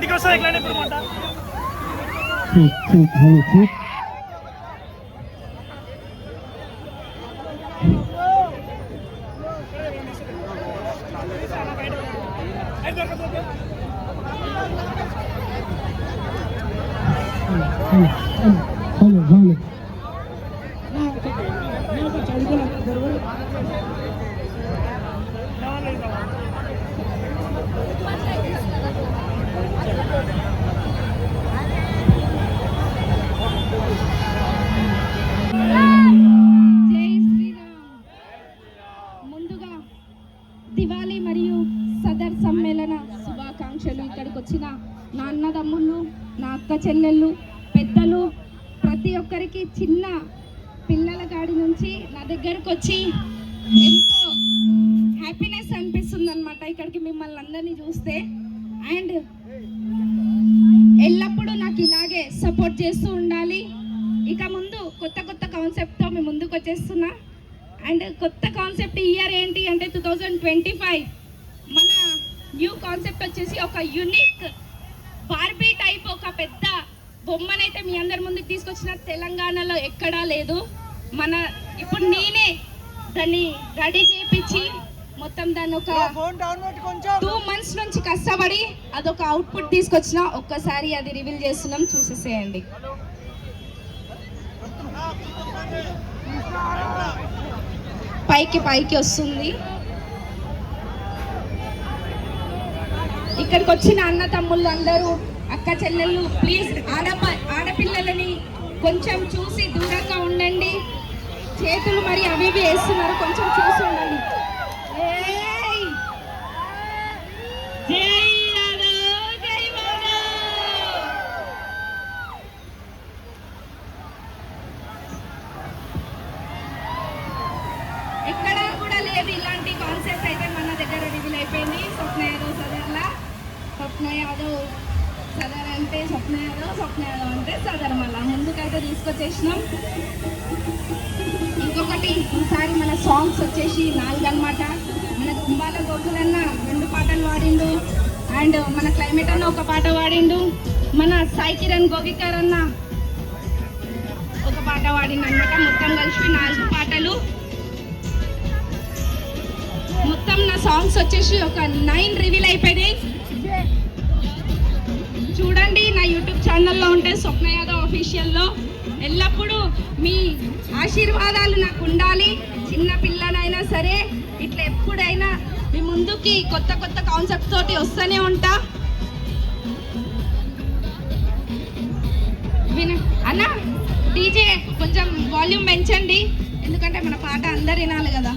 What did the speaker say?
బయటికి వస్తుంది ఎట్లా ఇప్పుడు మాట దివాళీ మరియు సదర్ సమ్మేళన శుభాకాంక్షలు. ఇక్కడికి వచ్చిన నా అన్నదమ్ముళ్ళు, నా అక్క చెల్లెళ్ళు, పెద్దలు, ప్రతి ఒక్కరికి, చిన్న పిల్లల కాడి నుంచి నా దగ్గరకు వచ్చి ఎంతో హ్యాపీనెస్ అనిపిస్తుంది అనమాట ఇక్కడికి మిమ్మల్ని అందరినీ చూస్తే. అండ్ ఎల్లప్పుడూ నాకు ఇలాగే సపోర్ట్ చేస్తూ ఉండాలి. ఇక ముందు కొత్త కొత్త కాన్సెప్ట్తో మీ ముందుకు వచ్చేస్తున్నా. అండ్ కొత్త కాన్సెప్ట్ ఇయర్ ఏంటి అంటే 2025 మన న్యూ కాన్సెప్ట్ వచ్చేసి ఒక యూనిక్ బార్బీ టైప్ ఒక పెద్ద బొమ్మనైతే మీ అందరి ముందుకు తీసుకొచ్చిన. తెలంగాణలో ఎక్కడా లేదు. ఇప్పుడు నేనే దాన్ని రెడీ చేయించి మొత్తం దాన్ని ఒక 2 months నుంచి కష్టపడి అదొక అవుట్పుట్ తీసుకొచ్చిన. ఒక్కసారి అది రివీల్ చేస్తున్నాం, చూసేసేయండి. పైకి వస్తుంది. ఇక్కడికి వచ్చిన అన్న తమ్ముళ్ళు అందరూ, అక్క చెల్లెళ్ళు, ప్లీజ్ ఆడపిల్లలని కొంచెం చూసి దూరంగా ఉండండి. చేతులు మరి అవి వేస్తున్నారు, కొంచెం చూసి ఉండండి. ఎక్కడా కూడా లేదు ఇలాంటి కాన్సెప్ట్. అయితే మన దగ్గర రివీల్ అయిపోయింది. స్వప్న యాదవ్ సదర్లా, స్వప్న యాదవ్ సదర్ అంటే స్వప్న యాదవ్ అంటే సదర్. మళ్ళా ముందుకైతే తీసుకొచ్చేసినాం. ఇంకొకటి, ఈసారి మన సాంగ్స్ వచ్చేసి 4 అనమాట. మన కుంభాల గోకులన్న 2 పాటలు పాడిండు, అండ్ మన క్లైమేట్ అన్న ఒక పాట పాడిండు, మన సాయి కిరణ్ గోగికర్ అన్న ఒక పాట పాడిండు అనమాట. మొత్తం కలిసి 4 పాటలు. మొత్తం నా సాంగ్స్ వచ్చేసి ఒక 9 రివీల్ అయిపోయినాయి. చూడండి, నా యూట్యూబ్ ఛానల్లో ఉంటే స్వప్న యాదవ్ అఫీషియల్లో. ఎల్లప్పుడూ మీ ఆశీర్వాదాలు నాకు ఉండాలి. చిన్న పిల్లనైనా సరే ఇట్లా ఎప్పుడైనా మీ ముందుకి కొత్త కొత్త కాన్సెప్ట్ తోటి వస్తూనే ఉంటా. అన్న డీజే కొంచెం వాల్యూమ్ పెంచండి, ఎందుకంటే మన పాట అందరు వినాలి కదా.